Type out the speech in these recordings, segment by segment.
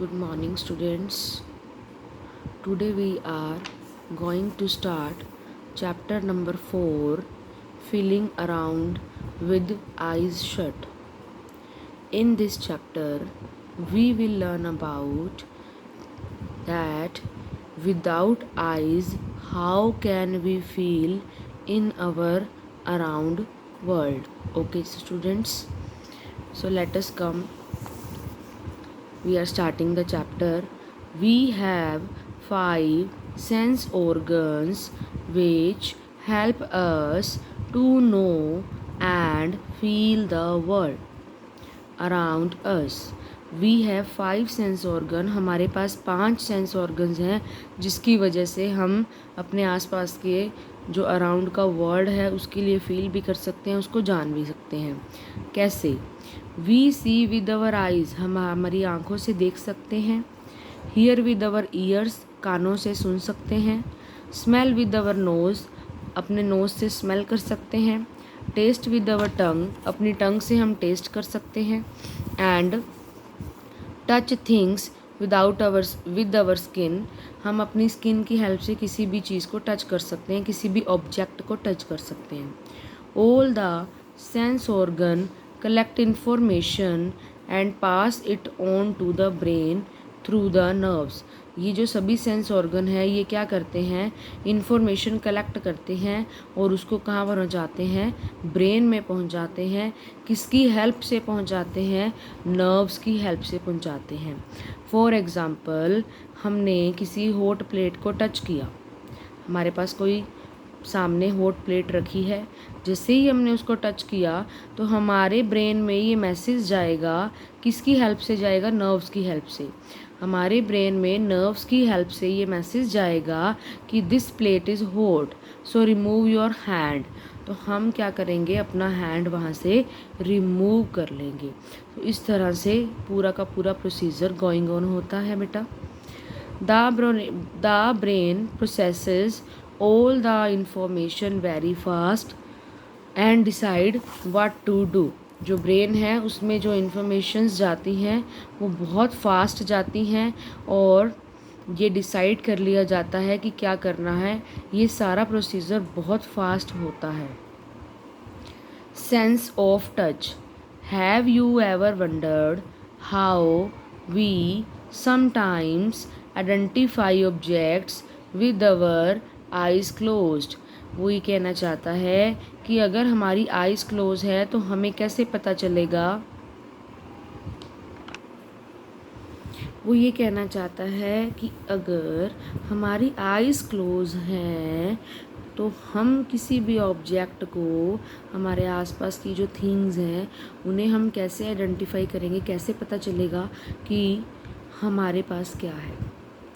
Good morning, students. Today we are going to start chapter number 4, Feeling Around with Eyes Shut. In this chapter, we will learn about that without eyes, how can we feel in our around world. Okay, students. So let us come. We are starting the chapter. We have 5 sense organs which help us to know and feel the world around us. We have 5 sense organ. हमारे पास 5 sense organs हैं जिसकी वजह से हम अपने आसपास के जो अराउंड का वर्ल्ड है उसके लिए फील भी कर सकते हैं, उसको जान भी सकते हैं. कैसे? We see with our eyes, हम हमारी आँखों से देख सकते हैं. हियर विद अवर ईयर्स, कानों से सुन सकते हैं. स्मेल विद अवर नोज़, अपने नोज़ से स्मेल कर सकते हैं. टेस्ट विद अवर टंग, अपनी टंग से हम टेस्ट कर सकते हैं. And touch things with our skin, हम अपनी स्किन की हेल्प से किसी भी चीज़ को टच कर सकते हैं, किसी भी ऑब्जेक्ट को टच कर सकते हैं. All the sense organ collect information and pass it on to the brain through the nerves. ये जो सभी सेंस ऑर्गन है ये क्या करते हैं? इंफॉर्मेशन कलेक्ट करते हैं और उसको कहाँ पहुँचाते हैं? ब्रेन में पहुँचाते हैं. किसकी हेल्प से पहुँचाते हैं? नर्व्स की हेल्प से पहुँचाते हैं. फॉर एग्ज़ाम्पल, हमने किसी हॉट प्लेट को टच किया. हमारे पास कोई सामने हॉट प्लेट रखी है. जैसे ही हमने उसको टच किया तो हमारे ब्रेन में ये मैसेज जाएगा. किसकी हेल्प से जाएगा? नर्व्स की हेल्प से. हमारे ब्रेन में नर्व्स की हेल्प से ये मैसेज जाएगा कि this plate is hot, so remove your hand. तो हम क्या करेंगे? अपना हैंड वहाँ से रिमूव कर लेंगे. तो इस तरह से पूरा का पूरा प्रोसीजर गोइंग ऑन होता है बेटा. The brain processes all the information very fast and decide what to do. जो ब्रेन है उसमें जो इन्फॉर्मेशंस जाती हैं वो बहुत फास्ट जाती हैं और ये डिसाइड कर लिया जाता है कि क्या करना है. ये सारा प्रोसीजर बहुत फास्ट होता है. Sense of touch. Have you ever wondered how we sometimes identify objects with our eyes closed. वो ये कहना चाहता है कि अगर हमारी आइज़ क्लोज है तो हमें कैसे पता चलेगा? वो ये कहना चाहता है कि अगर हमारी आइज़ क्लोज हैं तो हम किसी भी ऑब्जेक्ट को, हमारे आसपास की जो थिंग्स हैं उन्हें हम कैसे आइडेंटिफाई करेंगे, कैसे पता चलेगा कि हमारे पास क्या है,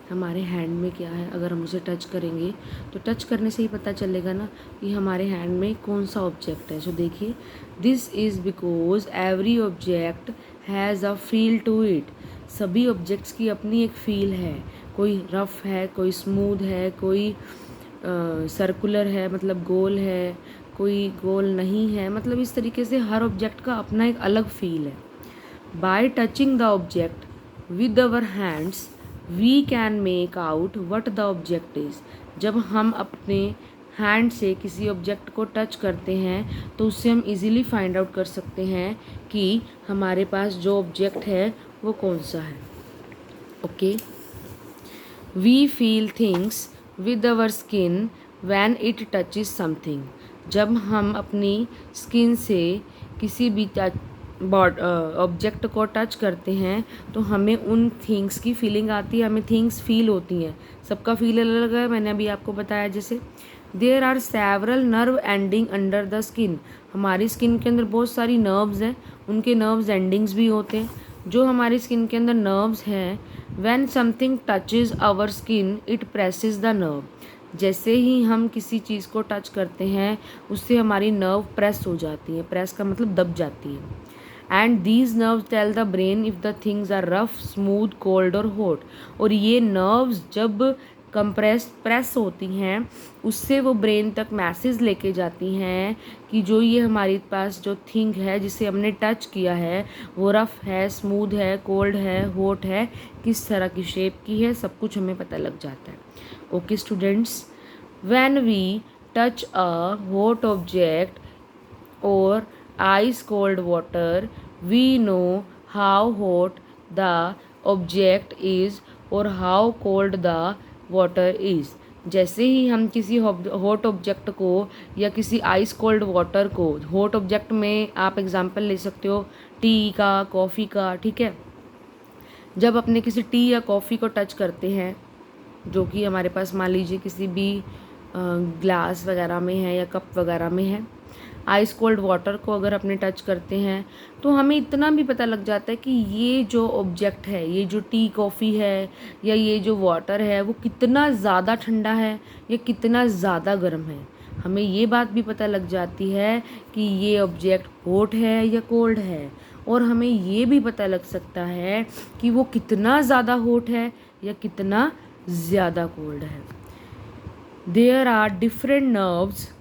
हमारे हैंड में क्या है. अगर हम उसे टच करेंगे तो टच करने से ही पता चलेगा ना कि हमारे हैंड में कौन सा ऑब्जेक्ट है. सो देखिए, this is because every object has a feel to it. सभी ऑब्जेक्ट्स की अपनी एक फील है. कोई रफ़ है, कोई स्मूथ है, कोई सर्कुलर है मतलब गोल है, कोई गोल नहीं है. मतलब इस तरीके से हर ऑब्जेक्ट का अपना एक अलग फील है. By touching the object with our hands we can make out what the object is. जब हम अपने हैंड से किसी ऑब्जेक्ट को टच करते हैं तो उससे हम इजीली फाइंड आउट कर सकते हैं कि हमारे पास जो ऑब्जेक्ट है वो कौन सा है. Okay. We feel things with our skin when it touches something. जब हम अपनी स्किन से किसी भी ऑब्जेक्ट को टच करते हैं तो हमें उन थिंग्स की फीलिंग आती है, हमें थिंग्स फील होती हैं. सबका फील अलग अलग है, मैंने अभी आपको बताया. जैसे there are several nerve ending under the skin. हमारी स्किन के अंदर बहुत सारी नर्व्स हैं, उनके नर्व्स एंडिंग्स भी होते हैं. जो हमारी स्किन के अंदर नर्व्स हैं, when something touches our skin it presses the nerve. जैसे ही हम किसी चीज़ को टच करते हैं उससे हमारी नर्व प्रेस हो जाती है. प्रेस का मतलब दब जाती है. And these nerves tell the brain if the things are rough, smooth, cold और हॉट. और ये नर्व्स जब प्रेस होती हैं, उससे वो ब्रेन तक मैसेज लेके जाती हैं कि जो ये हमारे पास जो थिंग है जिसे हमने टच किया है वो रफ़ है, स्मूथ है, कोल्ड है, हॉट है, किस तरह की शेप की है, सब कुछ हमें पता लग जाता है. Okay students, when we touch a hot object or ice cold water, we know how hot the object is or how cold the water is. जैसे ही हम किसी हॉट ऑब्जेक्ट को या किसी आइस कोल्ड वाटर को, हॉट ऑब्जेक्ट में आप एग्जांपल ले सकते हो टी का, कॉफ़ी का, ठीक है. जब अपने किसी टी या कॉफ़ी को टच करते हैं जो कि हमारे पास मान लीजिए किसी भी ग्लास वगैरह में है या कप वगैरह में है, आइस कोल्ड वाटर को अगर अपने टच करते हैं तो हमें इतना भी पता लग जाता है कि ये जो ऑब्जेक्ट है, ये जो टी कॉफ़ी है या ये जो वाटर है वो कितना ज़्यादा ठंडा है या कितना ज़्यादा गर्म है. हमें ये बात भी पता लग जाती है कि ये ऑब्जेक्ट हॉट है या कोल्ड है, और हमें ये भी पता लग सकता है कि वो कितना ज़्यादा हॉट है या कितना ज़्यादा कोल्ड है. There are different nerves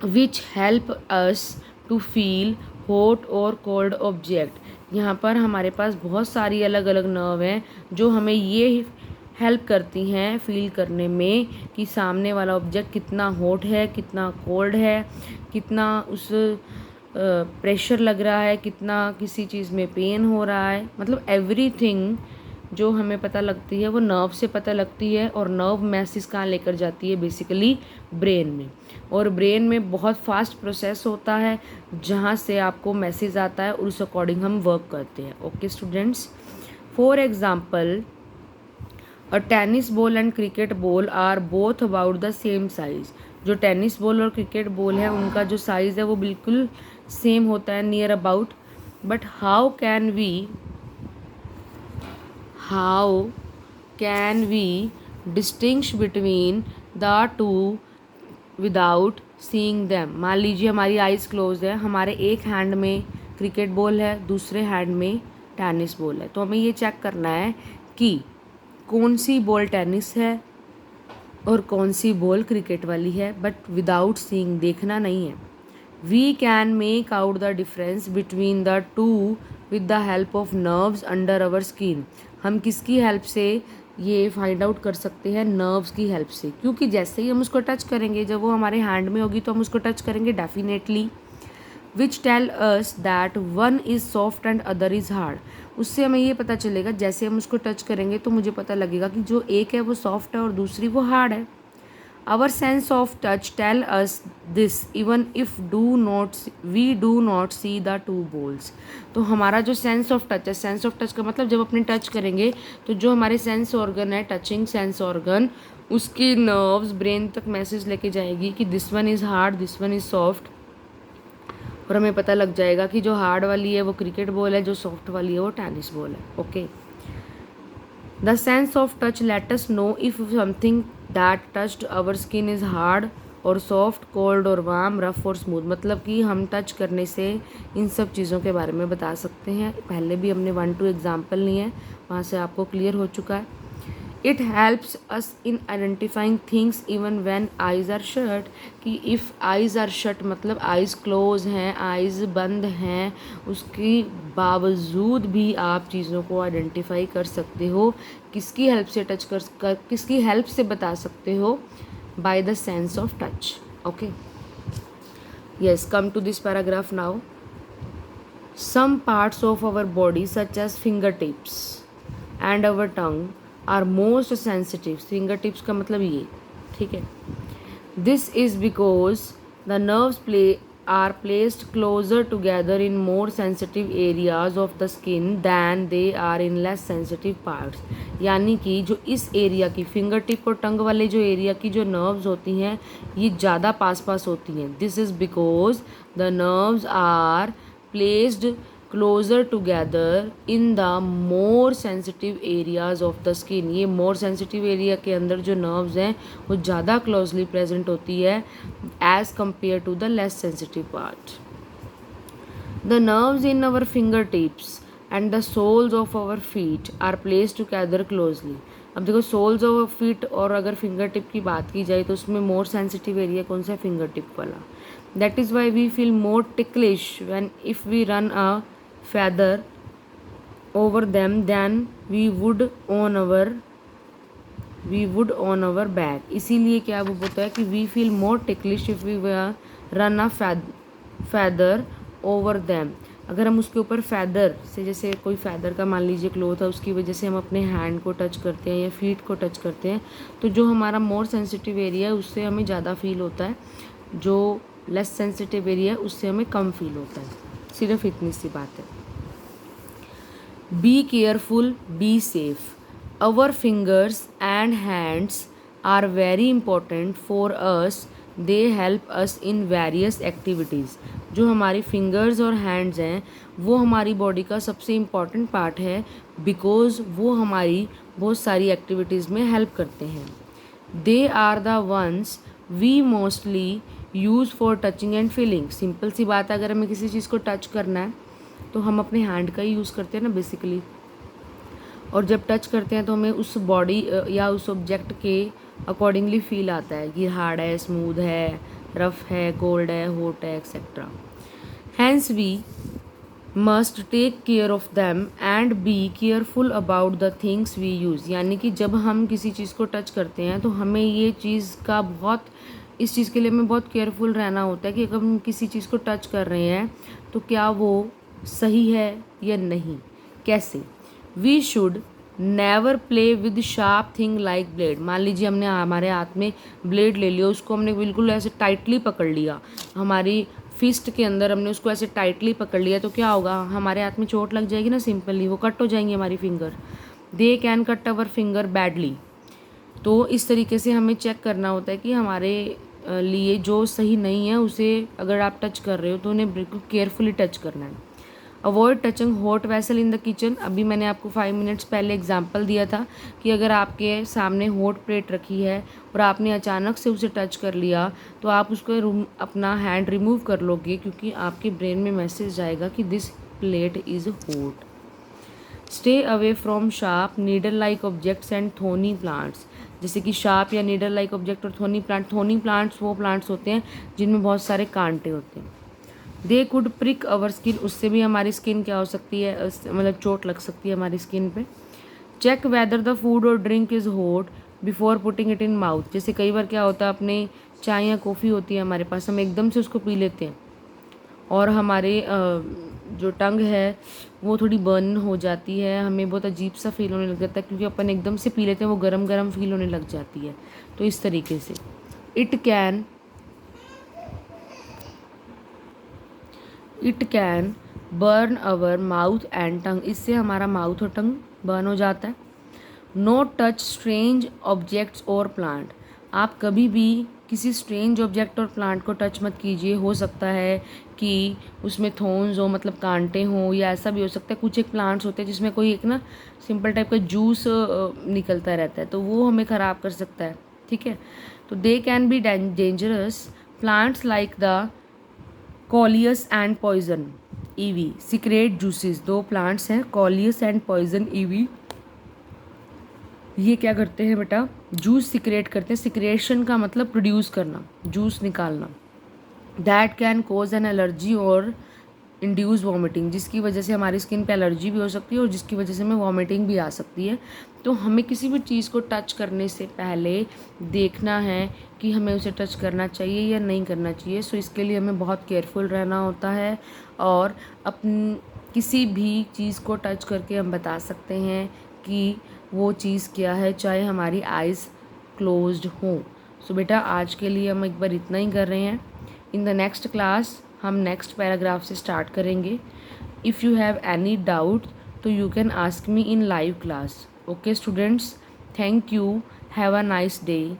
which help us to feel hot और कोल्ड ऑब्जेक्ट. यहाँ पर हमारे पास बहुत सारी अलग अलग नर्व हैं जो हमें ये हेल्प करती हैं फील करने में कि सामने वाला ऑब्जेक्ट कितना हॉट है, कितना कोल्ड है, कितना उस प्रेशर लग रहा है, कितना किसी चीज़ में पेन हो रहा है. मतलब एवरीथिंग जो हमें पता लगती है वो नर्व से पता लगती है, और नर्व मैसेज कहाँ लेकर जाती है, बेसिकली ब्रेन में. और ब्रेन में बहुत फास्ट प्रोसेस होता है जहाँ से आपको मैसेज आता है और उस अकॉर्डिंग हम वर्क करते हैं. Okay students, for example a tennis ball and cricket ball are both about the same size. जो टेनिस बॉल और क्रिकेट बॉल है उनका जो साइज़ है वो बिल्कुल सेम होता है, near about. But how can we distinguish between the two without seeing them. मान लीजिए हमारी आइज़ क्लोज है, हमारे एक हैंड में क्रिकेट बॉल है, दूसरे हैंड में टेनिस बॉल है, तो हमें ये चेक करना है कि कौन सी बॉल टेनिस है और कौन सी बॉल क्रिकेट वाली है, बट विदाउट सीइंग, देखना नहीं है. We can make out the difference between the two with the help of nerves under our skin. हम किसकी हेल्प से ये फाइंड आउट कर सकते हैं? नर्व्स की हेल्प से, क्योंकि जैसे ही हम उसको टच करेंगे, जब वो हमारे हैंड में होगी तो हम उसको टच करेंगे definitely, which tell us that one is soft and other is hard. उससे हमें ये पता चलेगा, जैसे हम उसको टच करेंगे तो मुझे पता लगेगा कि जो एक है वो सॉफ्ट है और दूसरी वो हार्ड है. Our sense of touch tell us this even if we do not see the two balls. तो हमारा जो सेंस ऑफ टच है, सेंस ऑफ टच का मतलब जब अपने टच करेंगे तो जो हमारे सेंस ऑर्गन है, टचिंग सेंस ऑर्गन, उसकी नर्व्स ब्रेन तक मैसेज लेके जाएगी कि this one is hard, this one is soft, और हमें पता लग जाएगा कि जो हार्ड वाली है वो क्रिकेट बॉल है, जो सॉफ्ट वाली है वो टेनिस बॉल है. Okay, the sense of touch let us know if something that touched our skin is hard और सॉफ्ट, कोल्ड और वार्म, रफ और स्मूथ. मतलब कि हम टच करने से इन सब चीज़ों के बारे में बता सकते हैं. पहले भी हमने 1-2 एग्जाम्पल लिए हैं, वहाँ से आपको क्लियर हो चुका है. It helps us in identifying things even when eyes are shut. कि इफ़ आइज़ आर शट मतलब आइज़ क्लोज हैं, आइज़ बंद हैं, उसके बावजूद भी आप चीज़ों को आइडेंटिफाई कर सकते हो. किसकी हेल्प से किसकी हेल्प से बता सकते हो? By the sense of touch. Okay, yes, come to this paragraph now. Some parts of our body such as finger tips and our tongue are most sensitive. Finger tips का मतलब ये, ठीक है. This is because the nerves are placed closer together in more sensitive areas of the skin than they are in less sensitive parts. यानी कि जो इस area की, फिंगर टिप और टंग वाले जो एरिया की जो नर्व्स होती हैं ये ज़्यादा पास होती हैं. This is because the nerves are placed closer together in the more sensitive areas of the skin. ये मोर सेंसिटिव एरिया के अंदर जो नर्व्स हैं वो ज़्यादा क्लोजली प्रेजेंट होती है as compared to the less sensitive part. The nerves in our finger tips and the soles of our feet are placed together closely. अब देखो सोल्स ऑफ फीट और अगर फिंगर टिप की बात की जाए तो उसमें मोर सेंसिटिव एरिया कौन सा है, फिंगर टिप वाला. That is why we feel more ticklish when if we run a feather over them than we would on our back. इसीलिए क्या वो होता है कि we feel more ticklish if we run a feather over them. अगर हम उसके ऊपर फैदर से, जैसे कोई फैदर का मान लीजिए क्लोथ है, उसकी वजह से हम अपने हैंड को टच करते हैं या फीट को टच करते हैं, तो जो हमारा मोर सेंसिटिव एरिया है उससे हमें ज़्यादा फील होता है, जो लेस सेंसिटिव एरिया है उससे हमें कम फील होता है. सिर्फ इतनी सी बात है. Be careful, be safe. Our fingers and hands are very important for us. They help us in various activities. जो हमारी फिंगर्स और हैंड्स हैं वो हमारी बॉडी का सबसे इम्पॉर्टेंट पार्ट है, बिकॉज वो हमारी बहुत सारी एक्टिविटीज़ में हेल्प करते हैं. They are the ones we mostly use for touching and feeling. Simple सी बात है, अगर हमें किसी चीज़ को टच करना है तो हम अपने हैंड का ही यूज़ करते हैं ना बेसिकली. और जब टच करते हैं तो हमें उस बॉडी या उस ऑब्जेक्ट के अकॉर्डिंगली फील आता है कि हार्ड है, स्मूथ है, रफ है, कोल्ड है, हॉट है, etcetera. Hence we must take care of them and be careful about the things we use. यानी कि जब हम किसी चीज़ को टच करते हैं तो हमें ये चीज़ का इस चीज़ के लिए हमें बहुत केयरफुल रहना होता है कि अगर हम किसी चीज़ को टच कर रहे हैं तो क्या वो सही है या नहीं. कैसे? We should never play with sharp thing like blade. मान लीजिए हमने हमारे हाथ में ब्लेड ले लिया, उसको हमने बिल्कुल ऐसे टाइटली पकड़ लिया, हमारी फिस्ट के अंदर हमने उसको ऐसे टाइटली पकड़ लिया, तो क्या होगा, हमारे हाथ में चोट लग जाएगी ना, सिंपली वो कट हो जाएंगी हमारी finger. They can cut our finger badly. तो इस तरीके से हमें चेक करना होता है कि हमारे लिए जो सही नहीं है उसे अगर आप टच कर रहे हो तो उन्हें बिल्कुल केयरफुली टच करना है. Avoid touching hot vessel in the kitchen. अभी मैंने आपको 5 मिनट्स पहले एग्जांपल दिया था कि अगर आपके सामने हॉट प्लेट रखी है और आपने अचानक से उसे टच कर लिया तो आप उसको अपना हैंड रिमूव कर लोगे, क्योंकि आपके ब्रेन में मैसेज जाएगा कि this plate is hot. Stay away from sharp needle like objects and थोनी plants. जैसे कि शार्प या नीडल लाइक ऑब्जेक्ट और थोनी प्लांट्स वो प्लांट्स होते हैं जिनमें बहुत सारे कांटे होते हैं. They could prick our skin. उससे भी हमारी स्किन क्या हो सकती है, मतलब चोट लग सकती है हमारी स्किन पे. चेक वेदर द फूड और drink is hot before putting it in mouth. जैसे कई बार क्या होता है, अपने चाय या कॉफ़ी होती है हमारे पास, हम एकदम से उसको पी लेते हैं और हमारे जो टंग है वो थोड़ी बर्न हो जाती है, हमें बहुत अजीब सा फील होने लग जाता है, क्योंकि अपन एकदम से पी लेते हैं, वो गरम गरम फील होने लग जाती है. तो इस तरीके से it can burn our mouth and tongue. इससे हमारा माउथ और टंग बर्न हो जाता है. नो टच स्ट्रेंज ऑब्जेक्ट्स और प्लांट. आप कभी भी किसी स्ट्रेंज ऑब्जेक्ट और प्लांट को टच मत कीजिए. हो सकता है कि उसमें थोन्स हो, मतलब कांटे हों, या ऐसा भी हो सकता है कुछ एक प्लांट्स होते हैं जिसमें कोई एक ना सिंपल टाइप का जूस निकलता रहता है, तो वो हमें ख़राब कर सकता है. ठीक है, तो they can be dangerous. Plants like the coleus and poison ivy secrete juices. 2 plants हैं, कॉलियस एंड पॉइजन ईवी. ये क्या करते हैं बेटा, जूस सीक्रेट करते हैं. सीक्रेशन का मतलब प्रोड्यूस करना, जूस निकालना. That can cause an allergy और इंड्यूस वॉमिटिंग. जिसकी वजह से हमारी स्किन पे एलर्जी भी हो सकती है और जिसकी वजह से हमें वॉमिटिंग भी आ सकती है. तो हमें किसी भी चीज़ को टच करने से पहले देखना है कि हमें उसे टच करना चाहिए या नहीं करना चाहिए. सो इसके लिए हमें बहुत केयरफुल रहना होता है और किसी भी चीज़ को टच करके हम बता सकते हैं कि वो चीज़ क्या है, चाहे हमारी आइज़ क्लोज्ड हो. सो बेटा आज के लिए हम एक बार इतना ही कर रहे हैं. इन द नेक्स्ट क्लास हम नेक्स्ट पैराग्राफ से स्टार्ट करेंगे. If you have any doubt तो you can ask me in live class. Okay students, thank you. Have a nice day.